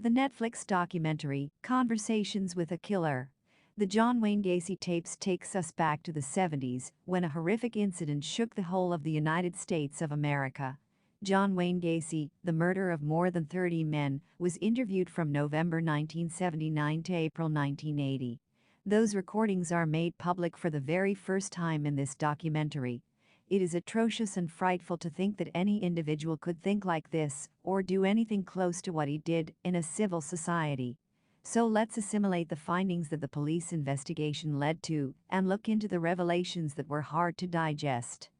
The Netflix documentary, Conversations with a Killer. The John Wayne Gacy tapes takes us back to the 70s, when a horrific incident shook the whole of the United States of America. John Wayne Gacy, the murderer of more than 30 men, was interviewed from November 1979 to April 1980. Those recordings are made public for the very first time in this documentary. It is atrocious and frightful to think that any individual could think like this, or do anything close to what he did, in a civil society. So let's assimilate the findings that the police investigation led to, and look into the revelations that were hard to digest.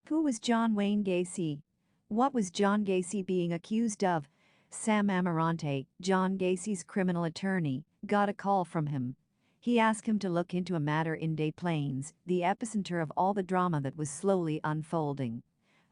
Who was John Wayne Gacy? What was John Gacy being accused of? Sam Amarante, John Gacy's criminal attorney, got a call from him. He asked him to look into a matter in Des Plaines, the epicenter of all the drama that was slowly unfolding.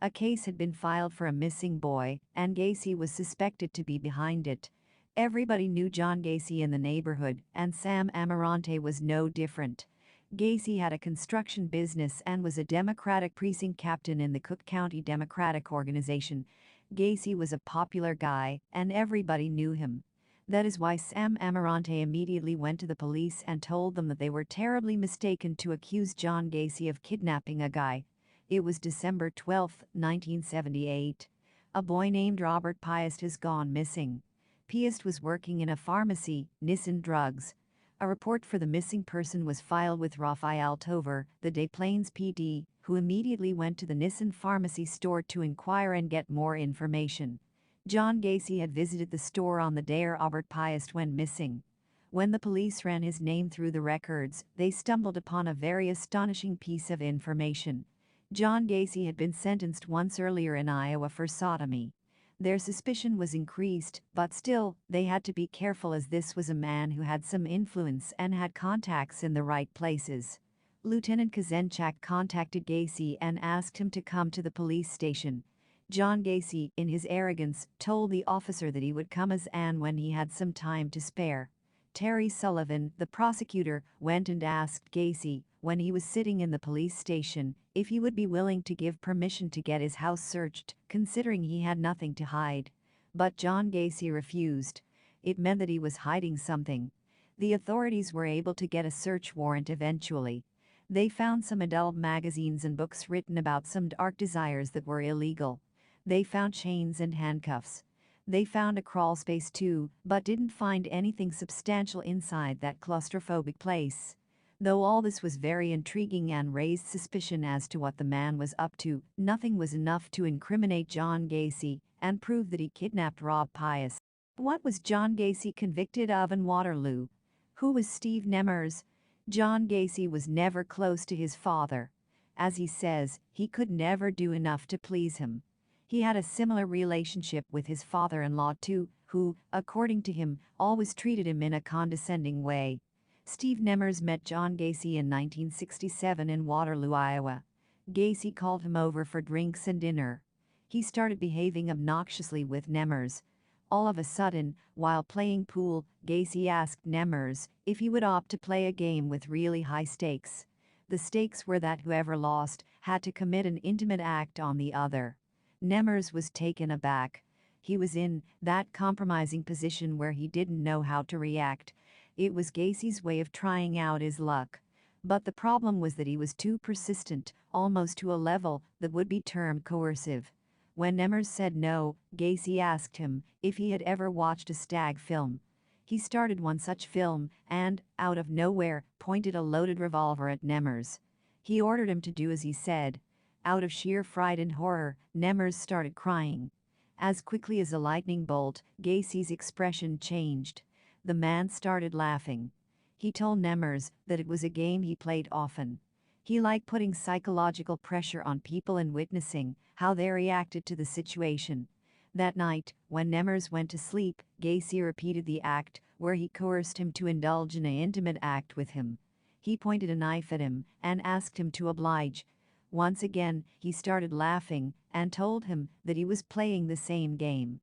A case had been filed for a missing boy, and Gacy was suspected to be behind it. Everybody knew John Gacy in the neighborhood, and Sam Amarante was no different. Gacy had a construction business and was a Democratic precinct captain in the Cook County Democratic Organization. Gacy was a popular guy, and everybody knew him. That is why Sam Amarante immediately went to the police and told them that they were terribly mistaken to accuse John Gacy of kidnapping a guy. It was December 12, 1978. A boy named Robert Piest has gone missing. Piest was working in a pharmacy, Nissan Drugs. A report for the missing person was filed with Raphael Tover, the Des Plaines PD, who immediately went to the Nissan pharmacy store to inquire and get more information. John Gacy had visited the store on the day Robert Piest went missing. When the police ran his name through the records, they stumbled upon a very astonishing piece of information. John Gacy had been sentenced once earlier in Iowa for sodomy. Their suspicion was increased, but still, they had to be careful as this was a man who had some influence and had contacts in the right places. Lieutenant Kazenchak contacted Gacy and asked him to come to the police station. John Gacy, in his arrogance, told the officer that he would come as and when he had some time to spare. Terry Sullivan, the prosecutor, went and asked Gacy, when he was sitting in the police station, if he would be willing to give permission to get his house searched, considering he had nothing to hide. But John Gacy refused. It meant that he was hiding something. The authorities were able to get a search warrant eventually. They found some adult magazines and books written about some dark desires that were illegal. They found chains and handcuffs. They found a crawl space too, but didn't find anything substantial inside that claustrophobic place. Though all this was very intriguing and raised suspicion as to what the man was up to, nothing was enough to incriminate John Gacy and prove that he kidnapped Rob Piest. What was John Gacy convicted of in Waterloo? Who was Steve Nemmers? John Gacy was never close to his father. As he says, he could never do enough to please him. He had a similar relationship with his father-in-law too, who, according to him, always treated him in a condescending way. Steve Nemmers met John Gacy in 1967 in Waterloo, Iowa. Gacy called him over for drinks and dinner. He started behaving obnoxiously with Nemmers. All of a sudden, while playing pool, Gacy asked Nemmers if he would opt to play a game with really high stakes. The stakes were that whoever lost had to commit an intimate act on the other. Nemmers was taken aback. He was in that compromising position where he didn't know how to react. It was Gacy's way of trying out his luck. But the problem was that he was too persistent, almost to a level that would be termed coercive. When Nemmers said no, Gacy asked him if he had ever watched a stag film. He started one such film and, out of nowhere, pointed a loaded revolver at Nemmers. He ordered him to do as he said. Out of sheer fright and horror, Nemmers started crying. As quickly as a lightning bolt, Gacy's expression changed. The man started laughing. He told Nemmers that it was a game he played often. He liked putting psychological pressure on people and witnessing how they reacted to the situation. That night, when Nemmers went to sleep, Gacy repeated the act, where he coerced him to indulge in an intimate act with him. He pointed a knife at him and asked him to oblige. Once again, he started laughing and told him that he was playing the same game.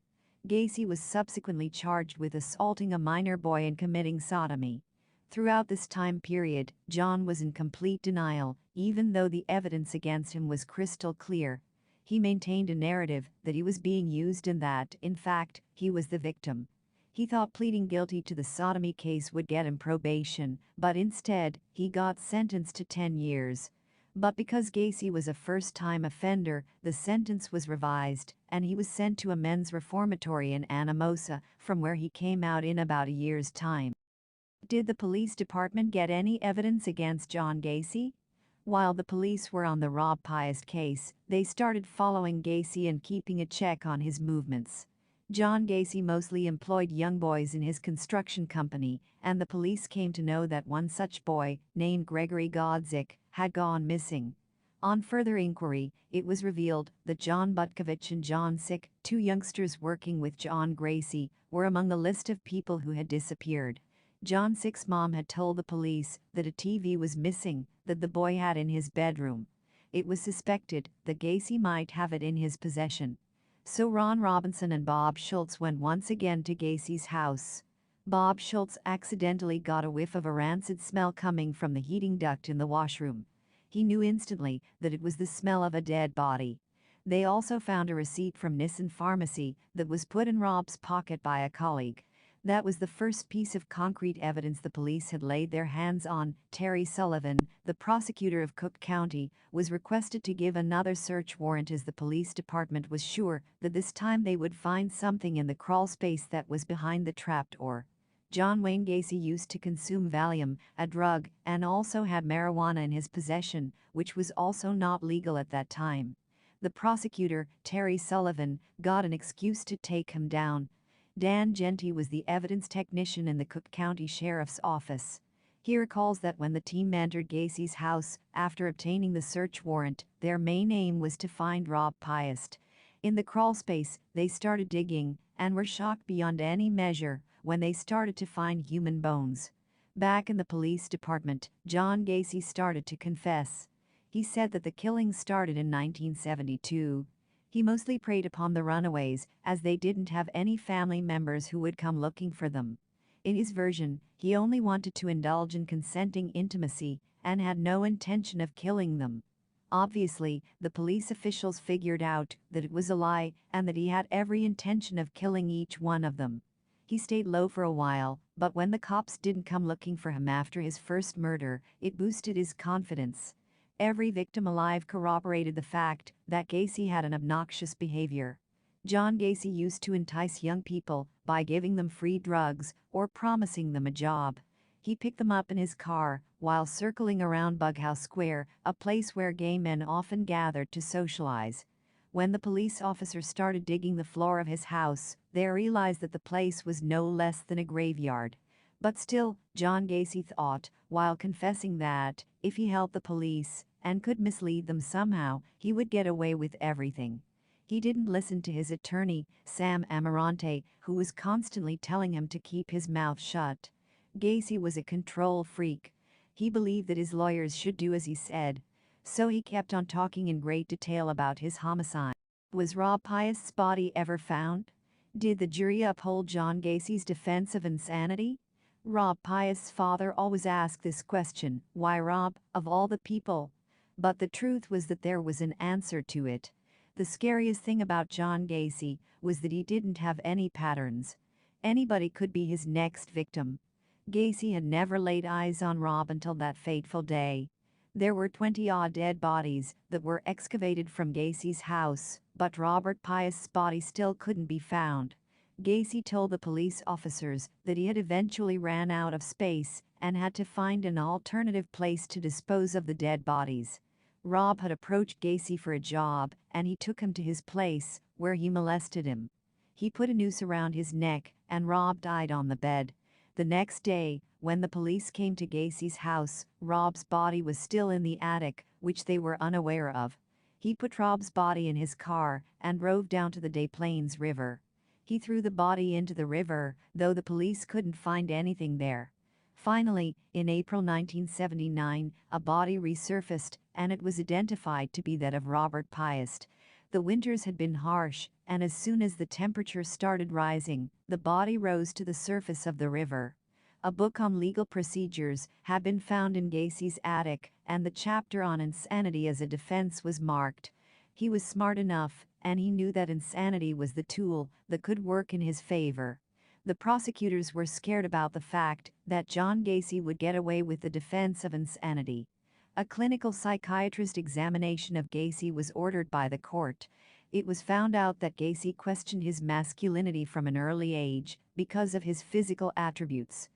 Gacy was subsequently charged with assaulting a minor boy and committing sodomy. Throughout this time period, John was in complete denial, even though the evidence against him was crystal clear. He maintained a narrative that he was being used and that, in fact, he was the victim. He thought pleading guilty to the sodomy case would get him probation, but instead, he got sentenced to 10 years. But because Gacy was a first-time offender, the sentence was revised, and he was sent to a men's reformatory in Anamosa, from where he came out in about a year's time. Did the police department get any evidence against John Gacy? While the police were on the Rob Piest case, they started following Gacy and keeping a check on his movements. John Gacy mostly employed young boys in his construction company, and the police came to know that one such boy, named Gregory Godzik, had gone missing. On further inquiry, it was revealed that John Butkovich and John Sick, two youngsters working with John Gacy, were among the list of people who had disappeared. John Sick's mom had told the police that a TV was missing that the boy had in his bedroom. It was suspected that Gacy might have it in his possession. So Ron Robinson and Bob Schultz went once again to Gacy's house. Bob Schultz accidentally got a whiff of a rancid smell coming from the heating duct in the washroom. He knew instantly that it was the smell of a dead body. They also found a receipt from Nissen Pharmacy that was put in Rob's pocket by a colleague. That was the first piece of concrete evidence the police had laid their hands on. Terry Sullivan, the prosecutor of Cook County, was requested to give another search warrant as the police department was sure that this time they would find something in the crawl space that was behind the trapdoor. John Wayne Gacy used to consume Valium, a drug, and also had marijuana in his possession, which was also not legal at that time. The prosecutor, Terry Sullivan, got an excuse to take him down. Dan Genty was the evidence technician in the Cook County Sheriff's Office. He recalls that when the team entered Gacy's house, after obtaining the search warrant, their main aim was to find Rob Piest. In the crawl space, they started digging, and were shocked beyond any measure when they started to find human bones. Back in the police department, John Gacy started to confess. He said that the killings started in 1972. He mostly preyed upon the runaways, as they didn't have any family members who would come looking for them. In his version, he only wanted to indulge in consenting intimacy and had no intention of killing them. Obviously, the police officials figured out that it was a lie and that he had every intention of killing each one of them. He stayed low for a while, but when the cops didn't come looking for him after his first murder, it boosted his confidence. Every victim alive corroborated the fact that Gacy had an obnoxious behavior. John Gacy used to entice young people by giving them free drugs or promising them a job. He picked them up in his car while circling around Bughouse Square, a place where gay men often gathered to socialize. When the police officer started digging the floor of his house, they realized that the place was no less than a graveyard. But still, John Gacy thought, while confessing that, if he helped the police and could mislead them somehow, he would get away with everything. He didn't listen to his attorney, Sam Amarante, who was constantly telling him to keep his mouth shut. Gacy was a control freak. He believed that his lawyers should do as he said. So he kept on talking in great detail about his homicide. Was Rob Piest's body ever found? Did the jury uphold John Gacy's defense of insanity? Rob Piest's father always asked this question, why Rob, of all the people? But the truth was that there was an answer to it. The scariest thing about John Gacy was that he didn't have any patterns. Anybody could be his next victim. Gacy had never laid eyes on Rob until that fateful day. There were 20-odd dead bodies that were excavated from Gacy's house, but Robert Piest's body still couldn't be found. Gacy told the police officers that he had eventually ran out of space and had to find an alternative place to dispose of the dead bodies. Rob had approached Gacy for a job, and he took him to his place, where he molested him. He put a noose around his neck, and Rob died on the bed. The next day, when the police came to Gacy's house, Rob's body was still in the attic, which they were unaware of. He put Rob's body in his car and drove down to the Des Plaines River. He threw the body into the river, though the police couldn't find anything there. Finally, in April 1979, a body resurfaced, and it was identified to be that of Robert Piest. The winters had been harsh, and as soon as the temperature started rising, the body rose to the surface of the river. A book on legal procedures had been found in Gacy's attic, and the chapter on insanity as a defense was marked. He was smart enough, and he knew that insanity was the tool that could work in his favor. The prosecutors were scared about the fact that John Gacy would get away with the defense of insanity. A clinical psychiatrist examination of Gacy was ordered by the court. It was found out that Gacy questioned his masculinity from an early age because of his physical attributes.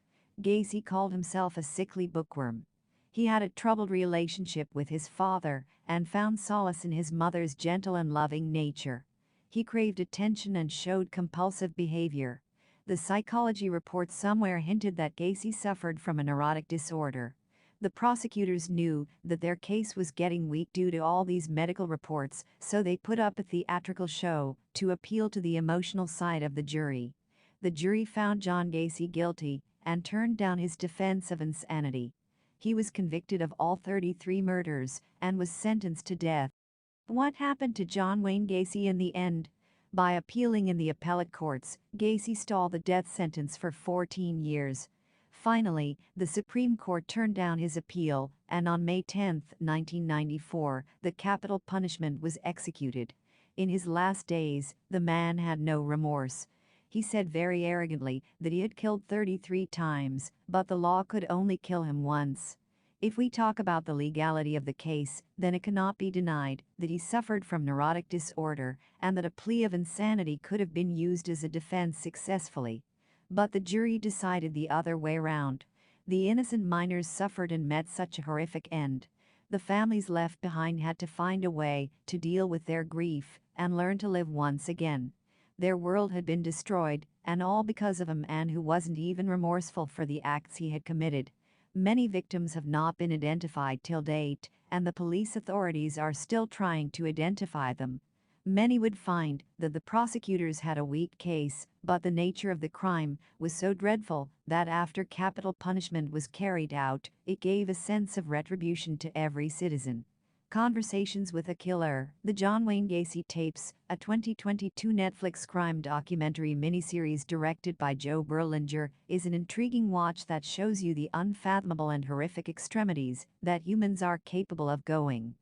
Gacy called himself a sickly bookworm. He had a troubled relationship with his father and found solace in his mother's gentle and loving nature. He craved attention and showed compulsive behavior. The psychology report somewhere hinted that Gacy suffered from a neurotic disorder. The prosecutors knew that their case was getting weak due to all these medical reports, so they put up a theatrical show to appeal to the emotional side of the jury. The jury found John Gacy guilty and turned down his defense of insanity. He was convicted of all 33 murders and was sentenced to death. What happened to John Wayne Gacy in the end? By appealing in the appellate courts, Gacy stalled the death sentence for 14 years. Finally, the Supreme Court turned down his appeal, and on May 10, 1994, the capital punishment was executed. In his last days, the man had no remorse. He said very arrogantly that he had killed 33 times, but the law could only kill him once. If we talk about the legality of the case, then it cannot be denied that he suffered from neurotic disorder and that a plea of insanity could have been used as a defense successfully. But the jury decided the other way around. The innocent miners suffered and met such a horrific end. The families left behind had to find a way to deal with their grief and learn to live once again. Their world had been destroyed, and all because of a man who wasn't even remorseful for the acts he had committed. Many victims have not been identified till date, and the police authorities are still trying to identify them. Many would find that the prosecutors had a weak case, but the nature of the crime was so dreadful that after capital punishment was carried out, it gave a sense of retribution to every citizen. Conversations with a Killer, The John Wayne Gacy Tapes, a 2022 Netflix crime documentary miniseries directed by Joe Berlinger, is an intriguing watch that shows you the unfathomable and horrific extremities that humans are capable of going.